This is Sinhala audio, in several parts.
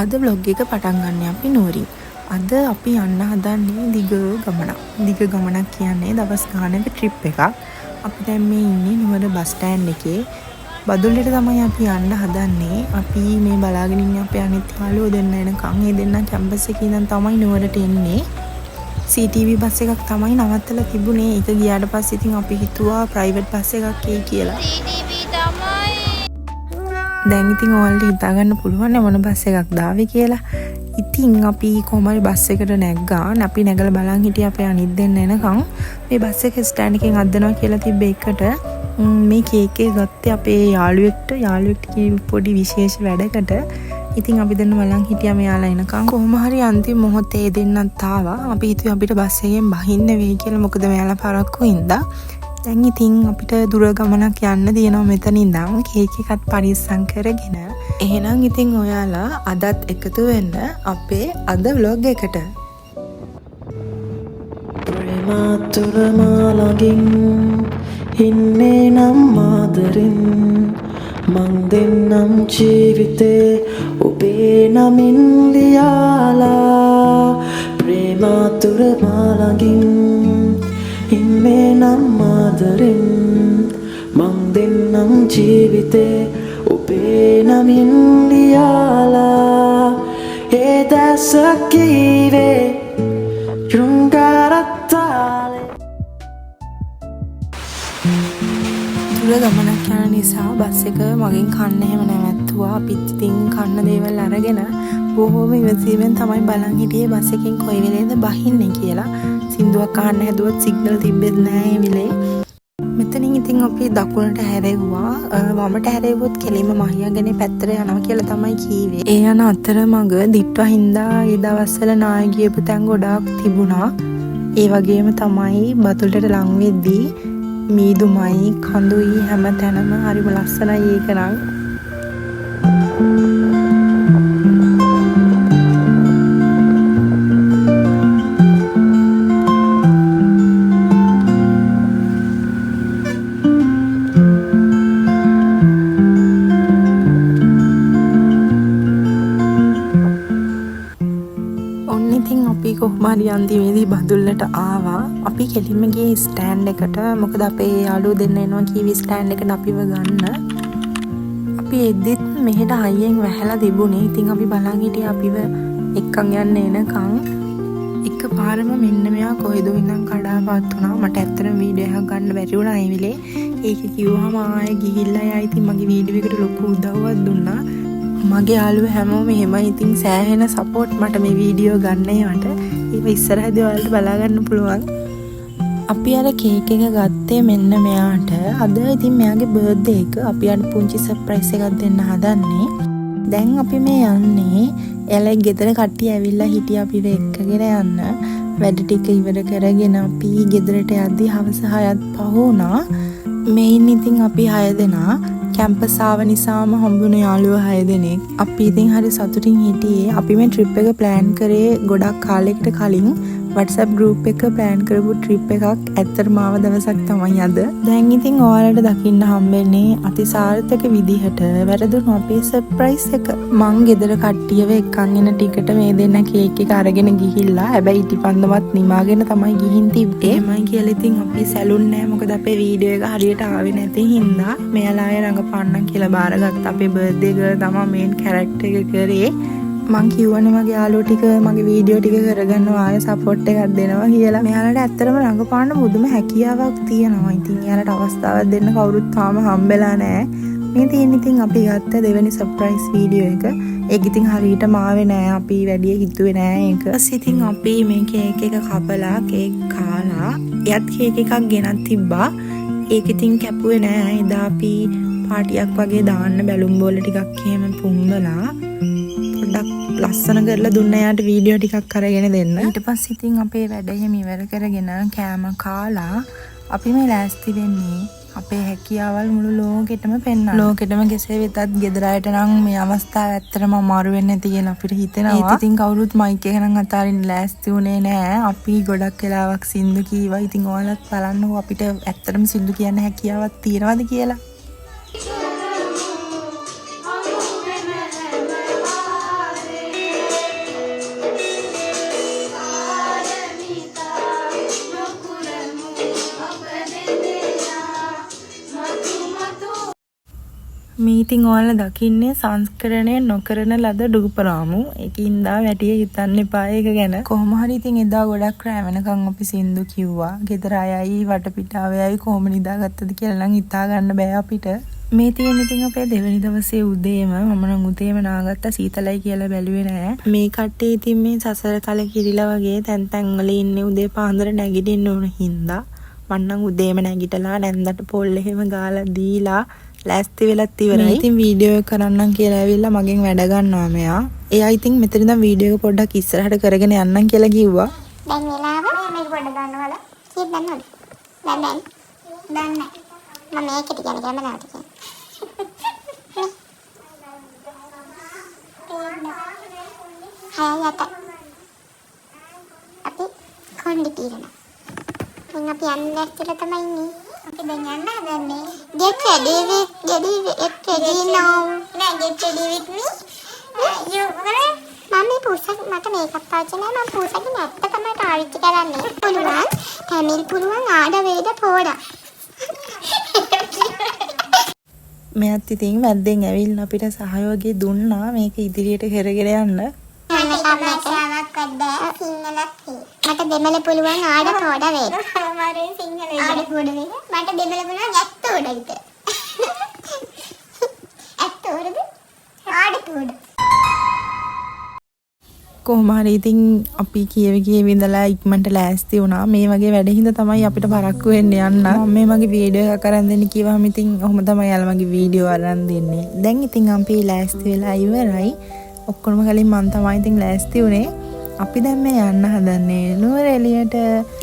අද vlog එක පටන් ගන්න අපි නුවරින්. අද අපි යන්න හදන්නේ දිග ගමනක්. දිග ගමනක් කියන්නේ දවස් ගානක ට්‍රිප් එකක්. අපි දැන් මේ ඉන්නේ නුවර බස් ස්ටෑන්ඩ් එකේ. බදුල්ලට තමයි අපි යන්න හදන්නේ. අපි මේ බලාගෙන ඉන්නේ අපේ අනිත් යාළුවෝ දෙන්න එනකන්. ඒ දෙන්න කැම්පස් එකේ ඉඳන් තමයි නුවරට එන්නේ. CTV බස් එකක් තමයි නවත්තලා තිබුණේ. ඒක ගියාට පස්සේ ඉතින් අපි හිතුවා ප්‍රයිවට් බස් එකක් එයි කියලා. දැන් ඉතින් ඔයාලට හිතා ගන්න පුළුවන් මොන බස් එකක් දාවේ කියලා. ඉතින් අපි කොහමරි බස් එකට නැග්ගා. අපි නැගලා බලන් හිටියේ අපේ අනිත් දෙන්න එනකන්. මේ බස් එක ස්ටෑන්ඩ් එකෙන් අද්දනවා කියලා තිබ්බ එකට මේ කේක් එක ගත්තේ අපේ යාළුවෙක්ට පොඩි විශේෂ වැඩකට. ඉතින් අපි දෙන්න බලන් හිටියා මෙයාලා එනකන්. කොහොම හරි අන්තිම මොහොතේ දෙන්නත් ආවා. අපි හිතුවේ අපිට බස් එකෙන් බහින්න වෙයි කියලා. මොකද මෙයාලා පරක්කු හින්දා. දැන් ඉතින් අපිට දුර ගමනක් යන්න තියෙනවා මෙතන ඉඳන් කේක් එකත් පරිස්සම් කරගෙන. එහෙනම් ඉතින් ඔයාලා අදත් එකතු වෙන්න අපේ අද vlog එකට. ප්‍රේමතුරමා ළඟින් ඉන්නේ නම් ආදරෙන් මං දෙන්නම් ජීවිතේ ඔබේ නමින් ලියාලා. ප්‍රේමතුරමා ළඟින් ඉන්නේ නම් ආදරෙන් මං දෙන්නම් ජීවිතේ ඔබේ නමින් ලියාලා. ඒ දැස කීවේ යුංගරත්තාලේ. දුර ගමනක් යන නිසා බස් එක මගෙන් කන්න එහෙම නැවැත්තුවා. අපිත් ඉතින් කන්න දේවල් අරගෙන බොහොම ඉවසීමෙන් තමයි බලන් හිටියේ බස් එකෙන් කොයි වෙලේද බහින්නේ කියලා. සින්දුවක් අහන්න හැදුවත් සිග්නල් තිබෙත් නැහැ ඒ වෙලේ. මෙතනින් ඉතින් අපි දකුණට හැරෙව්වා. වමට හැරෙව්වොත් කෙලින්ම මහියගනේ පැත්තට යනවා කියලා තමයි කීවේ. ඒ යන අතරමඟ දිට්ටුවා හින්දා ඒ දවස්වල නාය ගියපු තැන් ගොඩාක් තිබුණා. ඒ වගේම තමයි බතුල්ලට ලං වෙද්දී මීදුමයි කඳුයි හැම තැනම හරිම ලස්සනයි ඒක නම්. කොහොමරි අන්තිමේදී බදුල්ලට ආවා. අපි කෙලින්ම ගියේ ස්ටෑන්ඩ් එකට. මොකද අපේ යාළුවෝ දෙන්න එනවා කීවි ස්ටෑන්ඩ් එකට අපිව ගන්න. අපි එද්දිත් මෙහෙට හයියෙන් වැහැලා තිබුණේ. ඉතින් අපි බලන් හිටියේ අපිව එක්කන් යන්න එනකන්. එකපාරම මෙන්න මෙයා කොහෙද ඉඳන් කඩාපත් වුණා. මට ඇත්තටම වීඩියෝ එකක් ගන්න බැරි වුණා ඒ වෙලේ. ඒක කිව්වම ආයෙ ගිහිල්ලා යා ඉතින් මගේ වීඩියෝ එකට ලොකු උදව්වක් දුන්නා. මගේ යාළුවෝ හැමෝම එහෙමයි. ඉතින් සෑහෙන සපෝට් මට මේ වීඩියෝ ගන්න ඒවට. ඒක ඉස්සරහදී ඔයාලට බලා ගන්න පුළුවන්. අපි අර කේක් එක ගත්තේ මෙන්න මෙයාට. අද ඉතින් මෙයාගේ බර්ත්ඩේ එක. අපි අර පුංචි සර්ප්‍රයිස් එකක් දෙන්න හදන්නේ. දැන් අපි මේ යන්නේ එයාලා ගෙදර කට්ටිය ඇවිල්ලා හිටියා අපිව එක්කගෙන යන්න. වැඩ ටික ඉවර කරගෙන අපි ගෙදරට යද්දී හවස 6ත් පහ වුණා. මේන් ඉතින් අපි 6 දෙනා කැම්පස් ආව නිසාම හම්බුන යාළුවෝ 6 දෙනෙක්. අපි ඉතින් හරි සතුටින් හිටියේ. අපි මේ ට්‍රිප් එක ප්ලෑන් කරේ ගොඩක් කාලයකට කලින්. WhatsApp group එක ප්ලෑන් කරපු ට්‍රිප් එකක් ඇත්තටම ආව දවසක් තමයි අද. දැන් ඉතින් ඔයාලට දකින්න හම්බෙන්නේ අතිසාර්ථක විදිහට වැරදුණු අපේ සර්ප්‍රයිස් එක. මං ගෙදර කට්ටියව එක්කන් එන ටිකට මේ දෙන්න කේක් එක අරගෙන ගිහිල්ලා හැබැයි ඉටිපන්දමත් නිමාගෙන තමයි ගිහින් තිබ්බේ. එමයි කියලා ඉතින් අපි සැලුන් නෑ. මොකද අපේ වීඩියෝ එක හරියට ආවේ නැති හින්දා මෙයාලා ආයෙ රඟපාන්නම් කියලා බාරගත්ත. අපේ බර්ත්ඩේ ගර්ල් තමයි මේන් කැරක්ටර් එක කරේ. මං කිව්වනේ මගේ යාළුවෝ ටික මගේ වීඩියෝ ටික කරගන්නවා ආයෙ සපෝට් එකක් දෙනවා කියලා. මෙයාලට ඇත්තටම රඟපාන්න මුදුම හැකියාවක් තියෙනවා. ඉතින් එයාලට අවස්ථාවක් දෙන්න කවුරුත් තාම හම්බෙලා නැහැ. මේ තියෙන ඉතින් අපි ගත්ත දෙවෙනි සර්ප්‍රයිස් වීඩියෝ එක. ඒක ඉතින් හරියටම ආවේ නැහැ. අපි වැඩි හිතුවේ නැහැ ඒක. ඊට ඉතින් අපි මේ කේක් එක කපලා කේක් කාලා එයත් කේක් එකක් ගෙනත් තිබ්බා. ඒක ඉතින් කැපුවේ නැහැ. එදා අපි පාටියක් වගේ දාන්න බැලුම් බෝල ටිකක් එහෙම පුම්බලා පොඩ්ඩක් ලස්සන කරලා දුන්න යාට වීඩියෝ ටිකක් අරගෙන දෙන්න. ඊට පස්සේ ඉතින් අපේ වැඩ එහෙම ඉවර කරගෙන කෑම කාලා අපි මේ ලෑස්ති වෙන්නේ අපේ හැකියාවල් මුළු ලෝකෙටම පෙන්වන්න. ලෝකෙටම කෙසේ වෙතත් ගෙදර අයට නම් මේ අවස්ථාව ඇත්තටම අමාරු වෙන්නේ නැති කියලා අපිට හිතෙනවා. ඒත් ඉතින් කවුරුත් මයික් එක නම් අතාරින්න ලෑස්ති උනේ නැහැ. අපි ගොඩක් වෙලාවක් සින්දු කීවා. ඉතින් ඔයාලත් බලන්නකෝ අපිට ඇත්තටම සින්දු කියන්න හැකියාවක් තියෙනවද කියලා. මේ ඉතින් ඔයාලා දකින්නේ සංස්කරණය නොකරන ලද ඩූපරාමු. ඒකින්දා වැටිය හිතන්න එපා ඒක ගැන. කොහොම හරි ඉතින් එදා ගොඩක් රෑ වෙනකන් අපි සින්දු කිව්වා. ගෙදර අයයි වටපිටාවේ අයයි කොහොම නිදාගත්තද කියලා නම් හිතා ගන්න බෑ අපිට. මේ තියෙන ඉතින් අපේ දෙවෙනි දවසේ උදේම මම නම් උදේම නාගත්ත සීතලයි කියලා බැලුවේ නෑ. මේ කට්ටිය ඉතින් මේ සසර කල කිරිලා වගේ තැන් තැන් වල ඉන්නේ උදේ පාන්දර නැගිටින්න ඕන හින්දා. මම නම් උදේම නැගිටලා නැන්දට පොල් එහෙම ගාලා දීලා ලෑස්ති වෙලත් ඉවරයි. ඉතින් වීඩියෝ එක කරන්නම් කියලා ඇවිල්ලා මගෙන් වැඩ ගන්නවා මෙයා. එයා ඉතින් මෙතන ඉඳන් වීඩියෝ එක පොඩ්ඩක් ඉස්සරහට කරගෙන යන්නම් කියලා කිව්වා. දැන් වෙලාව මේක පොඩ්ඩක් ගන්නවල කීයක් ගන්නවද? දැන් මම මේකට කියන්නේ කැමරාවට කියන්නේ. හයයට අපි කොණ්ඩි පිරන. මම අපි යන්න ඇත්තට තමයි ඉන්නේ. අපි දැන් යන්න හදන්නේ. Get ready now. නෑ get ready with me. මම පුසක් මට මේකප් පාවිච්චි නෑ මම පුසකින් ඇත්ත තමයි පාවිච්චි කරන්නේ. පුළුවන්. තමිල් පුළුවන් ආඩ වේද පොඩා. මෙයත් ඉතින් වැද්දෙන් ඇවිල්ලා අපිට සහයෝගය දුන්නා මේක ඉදිරියට කරගෙන යන්න. මට දෙමළ පුළුවන් ආඩ පොඩ වේද? අමාරුවෙන් සිංහල ආඩ පොඩ වේද? මට දෙමළ පුළුවන් ඇත්ත උඩ විතර. ඇත්ත උඩද? ආඩ පොඩ. කොහොම හරි ඉතින් අපි කියවි ඉඳලා ඉක්මනට ලෑස්ති වුණා. මේ වගේ වැඩ හින්දා තමයි අපිට පරක්කු වෙන්න යන්න. මම මේ මගේ වීඩියෝ එකක් අරන් දෙන්න කිව්වම ඉතින් ඔහොම තමයි යාළුවා මගේ වීඩියෝ අරන් දෙන්නේ. දැන් ඉතින් අපි ලෑස්ති වෙලා ඉවරයි. ඔක්කොම කලින් මම තමයි ඉතින් ලෑස්ති වුණේ. අපි දැන් මේ යන්න හදන්නේ නුවරඑළියට.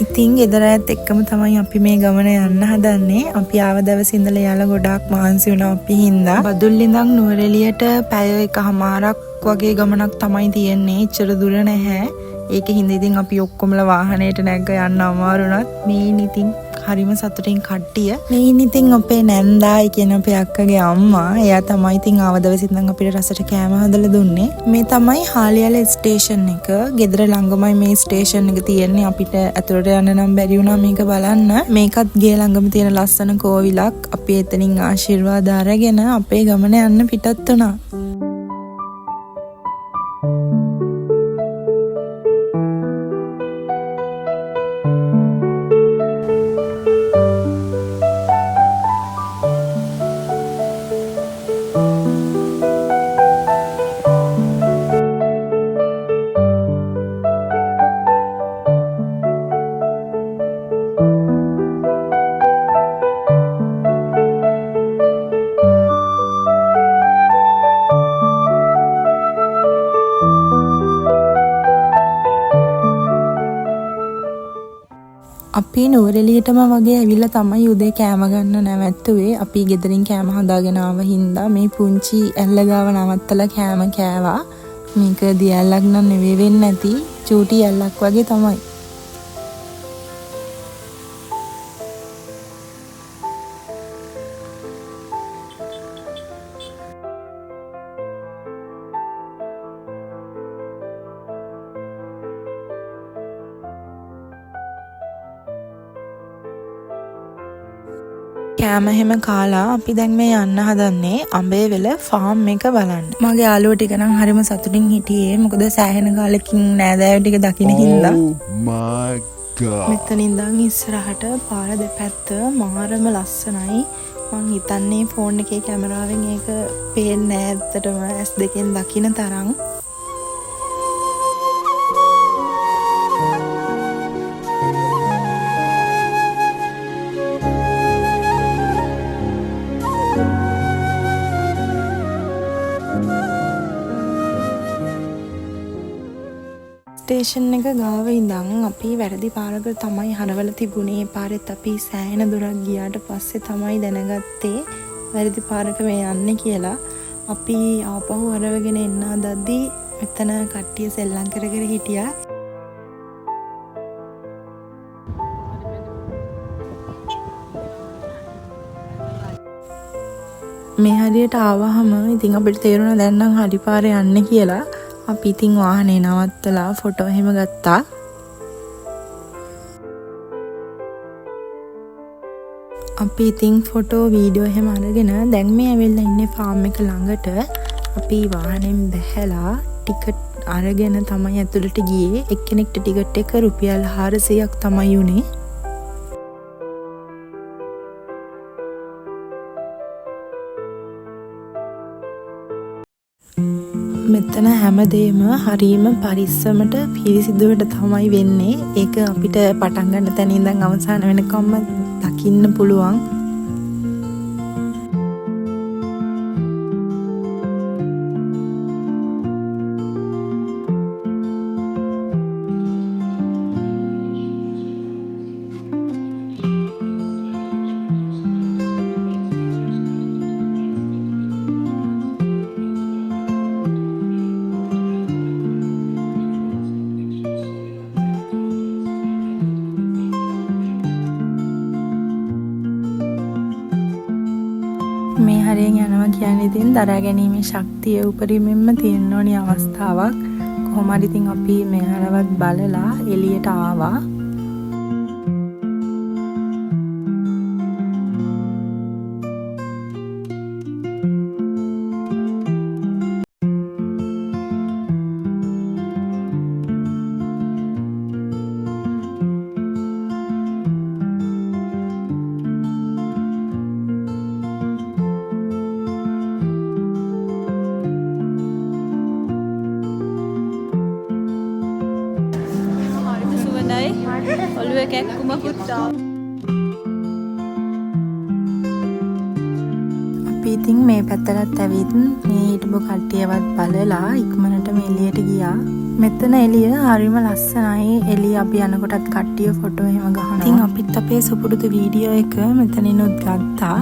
ඉතින් ගෙදර ඇත් එක්කම තමයි අපි මේ ගමන යන්න හදන්නේ. අපි ආව දවසේ ඉඳලා යාළුවා ගොඩාක් මහන්සි වුණා අපි හින්දා. බදුල්ල ඉඳන් නුවරඑළියට පැය එකමාරක් වගේ ගමනක් තමයි තියෙන්නේ. එච්චර දුර නැහැ. ඒක හින්දා ඉතින් අපි ඔක්කොමලා වාහනේට නැග්ග යන්න අමාරුණත් මේ ඉතින් හරිම සතුටින් කට්ටිය. මේ ඉතින් අපේ නැන්දායි කියන අපේ අක්කගේ අම්මා. එයා තමයි ඉතින් ආව දවසේ ඉඳන් අපිට රසට කෑම හදලා දුන්නේ. මේ තමයි හාලියාල ස්ටේෂන් එක. ගෙදර ළඟමයි මේ ස්ටේෂන් එක තියෙන්නේ. අපිට ඇතුළට යන්න නම් බැරි වුණා මේක බලන්න. මේකත් ගේ ළඟම තියෙන ලස්සන කෝවිලක්. අපි එතනින් ආශිර්වාද අරගෙන අපේ ගමන යන්න පිටත් වුණා. අපි නුවරඑළියටම වගේ ඇවිල්ලා තමයි උදේ කෑම ගන්න නැවැත්තුවේ. අපි ගෙදරින් කෑම හදාගෙන ආව හින්දා මේ පුංචි ඇල්ල ගාව නවත්තලා කෑම කෑවා. මේක දියැලක් නම් නෙවෙයි වෙන්නේ නැති චූටි ඇල්ලක් වගේ තමයි. කෑම හැම කාලා අපි දැන් මේ යන්න හදන්නේ අඹේවැල ෆාම් එක බලන්න. මගේ යාළුවෝ ටික නම් හරිම සතුටින් හිටියේ. මොකද සෑහෙන කාලෙකින් නෑදෑයෝ ටික දකින්න හින්දා. Oh my god. මෙතන ඉඳන් ඉස්සරහට පාර දෙපැත්ත මාරම ලස්සනයි. මං හිතන්නේ ෆෝන් එකේ කැමරාවෙන් ඒක පේන්නේ නෑ ඇත්තටම S2 දකින්න තරම්. ස්ටේෂන් එක ගාව ඉඳන් අපි වැරදි පාරකට තමයි හරවලා තිබුණේ. පාරෙත් අපි සෑහෙන දුරක් ගියාට පස්සේ තමයි දැනගත්තේ වැරදි පාරක මේ යන්නේ කියලා. අපි ආපහු හරවගෙන එන්න හදද්දී මෙතන කට්ටිය සෙල්ලම් කර කර හිටියා. මේ හරියට ආවහම ඉතින් අපිට තේරුණා දැන් නම් හරි පාරේ යන්නේ කියලා. අපි ඉතින් වාහනේ නවත්තලා ෆොටෝ එහෙම ගත්තා. අපි ඉතින් ෆොටෝ වීඩියෝ එහෙම අරගෙන දැන් මේ ඇවිල්ලා ඉන්නේ ෆාම් එක ළඟට. අපි වාහනෙන් බැහැලා ටිකට් අරගෙන තමයි ඇතුළට ගියේ. එක්කෙනෙක්ට ටිකට් එක රුපියල් 400ක් තමයි උනේ. මෙතන හැමදේම හරීම පරිස්සමට පිරිසිදුවට තමයි වෙන්නේ. ඒක අපිට පටන් ගන්න තැන ඉඳන් අවසාන වෙනකම්ම දකින්න පුළුවන්. මේ හරියෙන් යනවා කියන්නේ ඉතින් දරා ගැනීමේ ශක්තිය උපරිමයෙන්ම තියෙන ඕනි අවස්ථාවක්. කොහොම හරි ඉතින් අපි මේ හරවත් බලලා එළියට ආවා. ඔළුවේ කැක්කුමකුත් අපි ඉතින් මේ පැත්තටත් ඇවිත් මේ හිටපු කට්ටියවත් බලලා ඉක්මනට මේ එළියට ගියා. මෙතන එළිය හරිම ලස්සනයි. එළිය අපි යනකොටත් කට්ටිය ෆොටෝ එහෙම ගහනවා. ඉතින් අපිත් අපේ සුපුරුදු වීඩියෝ එක මෙතනිනුත් ගත්තා.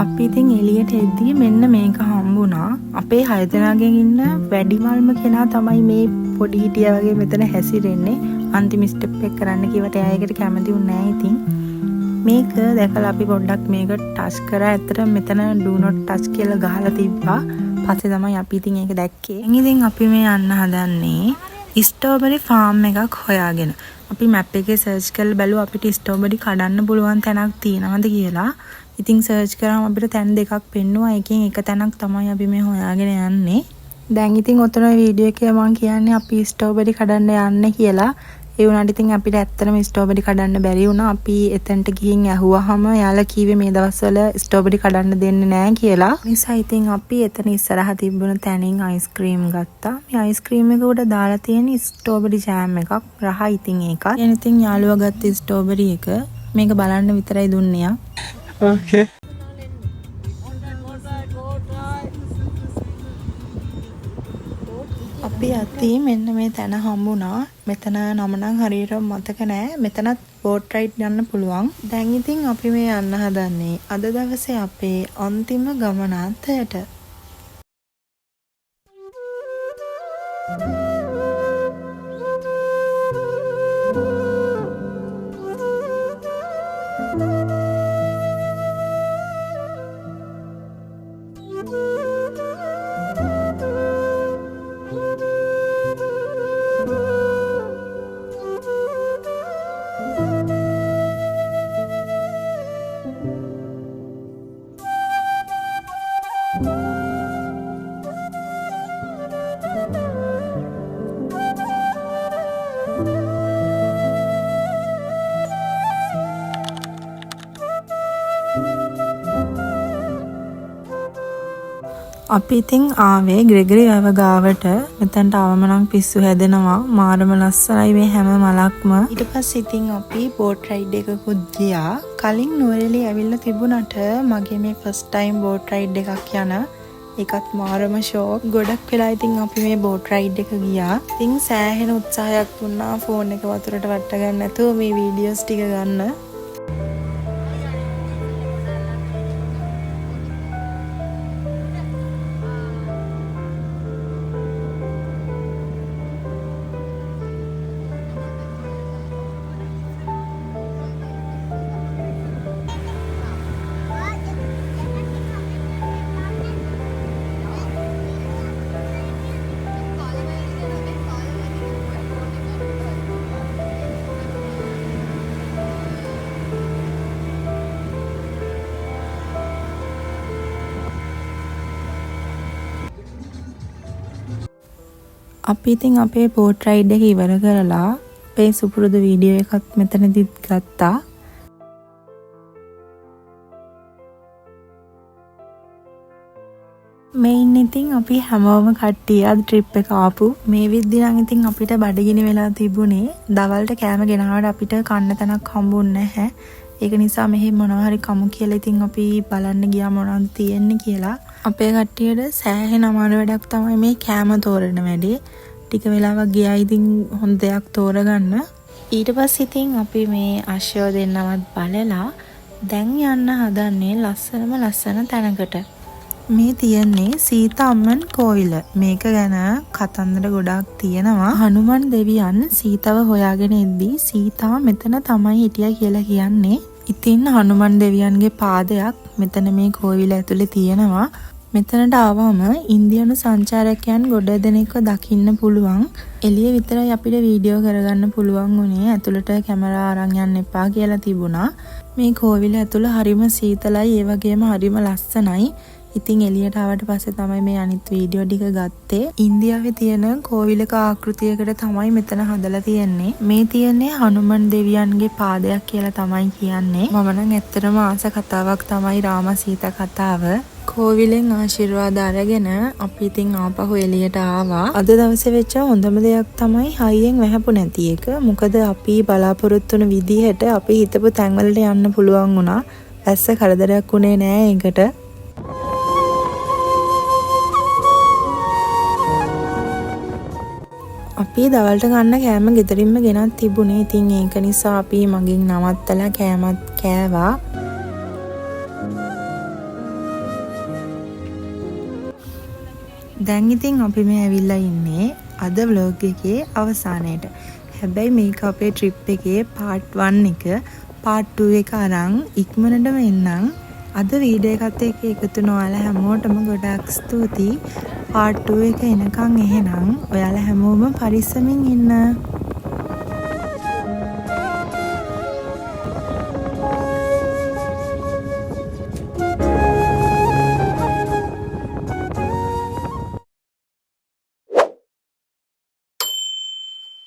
අපි ඉතින් එළියට එද්දී මෙන්න මේක හම්බුණා. අපේ 6 දෙනාගෙන් ඉන්න වැඩිමල්ම කෙනා තමයි මේ පොඩි හිටියා වගේ මෙතන හැසිරෙන්නේ. අන්තිම ස්ටෙප් එක කරන්න කිව්වට එයා ඒකට කැමති වුණේ නැහැ. ඉතින් මේක දැකලා අපි පොඩ්ඩක් මේක ටච් කරා. ඇත්තට මෙතන do not touch කියලා ගහලා තිබ්බා. පස්සේ තමයි අපි ඉතින් ඒක දැක්කේ. ඉතින් අපි මේ යන්න හදන්නේ ස්ට්‍රෝබෙරි ෆාම් එකක් හොයාගෙන. අපි මැප් එකේ සර්ච් කරලා බැලුවා අපිට ස්ට්‍රෝබෙරි කඩන්න පුළුවන් තැනක් තියෙනවද කියලා. ඉතින් සර්ච් කරාම අපිට තැන් දෙකක් පෙන්නුවා. එකෙන් එක තැනක් තමයි අපි මේ හොයාගෙන යන්නේ. දැන් ඉතින් ඔතන වීඩියෝ එකේ මම කියන්නේ අපි ස්ට්‍රෝබෙරි කඩන්න යන්නේ කියලා. ඒ වුණාට ඉතින් අපිට ඇත්තටම ස්ට්‍රෝබෙරි කඩන්න බැරි වුණා. අපි එතනට ගිහින් ඇහුවාම යාළුවා කිව්වේ මේ දවස්වල ස්ට්‍රෝබෙරි කඩන්න දෙන්නේ නැහැ කියලා. නිසා ඉතින් අපි එතන ඉස්සරහ තිබුණ තැනින් අයිස්ක්‍රීම් ගත්තා. මේ අයිස්ක්‍රීම් එක උඩ දාලා තියෙන ස්ට්‍රෝබෙරි ජෑම් එකක්. රහයි ඉතින් ඒකත්. එහෙනම් ඉතින් යාළුවා ගත්ත ස්ට්‍රෝබෙරි එක මේක බලන්න විතරයි දුන්නේ යා. Okay. අපි අතී මෙන්න මේ තැන හම්බුණා. මෙතන නම නම් හරියට මතක නෑ. මෙතනත් බෝට් රයිඩ් යන්න පුළුවන්. දැන් ඉතින් අපි මේ යන්න හදන්නේ අද දවසේ අපේ අන්තිම ගමනාන්තයට. අපි ඉතින් ආවේ ග්‍රෙගරි වැව ගාවට. මෙතනට ආවම නම් පිස්සු හැදෙනවා. මාරම ලස්සනයි මේ හැම මලක්ම. ඊට පස්සේ ඉතින් අපි බෝට් රයිඩ් එකකුත් ගියා. කලින් නුවරඑළිය ඇවිල්ලා තිබුණාට මගේ මේ ෆස්ට් ටයිම් බෝට් රයිඩ් එකක් යන. ඒකත් මාරම ෂෝක්. ගොඩක් වෙලා ඉතින් අපි මේ බෝට් රයිඩ් එක ගියා. ඉතින් සෑහෙන උත්සාහයක් දුන්නා ෆෝන් එක වතුරට වට ගන්න නැතුව මේ වීඩියෝස් ටික ගන්න. අපි ඉතින් අපේ බෝට් රයිඩ් එක ඉවර කරලා අපේ සුපුරුදු වීඩියෝ එකක් මෙතනදිත් ගත්තා. මේන් ඉතින් අපි හැමෝම කට්ටිය අද ට්‍රිප් එක ආපු. මේ විද්දි නම් ඉතින් අපිට බඩගිනි වෙලා තිබුණේ. දවල්ට කෑම ගෙනාවට අපිට කන්න තැනක් හම්බුන්නේ නැහැ. ඒක නිසා මෙහි මොනවා හරි කමු කියලා ඉතින් අපි බලන්න ගියා මොනවද තියෙන්නේ කියලා. අපේ කට්ටියට සෑහෙන අමාරු වැඩක් තමයි මේ කෑම තෝරන වැඩේ. ටික වෙලාවක් ගියා ඉතින් හොඳ දෙයක් තෝරගන්න. ඊට පස්සේ ඉතින් අපි මේ අශ්වය දෙන්නවත් බලලා දැන් යන්න හදන්නේ ලස්සන තැනකට. මේ තියන්නේ සීතාම්මන් කෝවිල. මේක ගැන කතන්දර ගොඩාක් තියෙනවා. හනුමන් දෙවියන් සීතව හොයාගෙන එද්දී සීතා මෙතන තමයි හිටියා කියලා කියන්නේ. ඉතින් හනුමන් දෙවියන්ගේ පාදයක් මෙතන මේ කෝවිල ඇතුලේ තියෙනවා. මෙතනට ආවම ඉන්දියානු සංචාරකයන් ගොඩ දෙනෙක්ව දකින්න පුළුවන්. එළිය විතරයි අපිට වීඩියෝ කරගන්න පුළුවන් වුණේ. ඇතුළට කැමරා අරන් යන්න එපා කියලා තිබුණා. මේ කෝවිල ඇතුළ හරිම සීතලයි, ඒ වගේම හරිම ලස්සනයි. ඉතින් එළියට ආවට පස්සේ තමයි මේ අනිත් වීඩියෝ ටික ගත්තේ. ඉන්දියාවේ තියෙන කෝවිලක ආකෘතියකට තමයි මෙතන හදලා තියෙන්නේ. මේ තියෙන්නේ හනුමන් දෙවියන්ගේ පාදයක් කියලා තමයි කියන්නේ. මම නම් ඇත්තටම ආස කතාවක් තමයි රාම සීතා කතාව. කෝවිලෙන් ආශිර්වාද අරගෙන අපි ඉතින් ආපහු එළියට ආවා. අද දවසේ වෙච්ච හොඳම දෙයක් තමයි හයියෙන් වැහපු නැති එක. මොකද අපි බලාපොරොත්තු වෙන විදිහට අපි හිතපු තැන්වලට යන්න පුළුවන් වුණා. ඇස්ස කරදරයක් උනේ නෑ ඒකට. අපි දවල්ට ගන්න කෑම ගෙදරින්ම ගෙනත් තිබුණේ. ඉතින් ඒක නිසා අපි මගින් නවත්තලා කෑමත් කෑවා. දැන් ඉතින් අපි මේ ඇවිල්ලා ඉන්නේ අද vlog එකේ අවසානයේට. හැබැයි මේක අපේ trip එකේ part 1 එක. part 2 එක අරන් ඉක්මනටම එන්නම්. අද වීඩියෝ එකත් එක්ක එකතු වෙන ඔයාලා හැමෝටම ගොඩාක් ස්තුතියි. part 2 එක එනකන් එහෙනම් ඔයාලා හැමෝම පරිස්සමින් ඉන්න.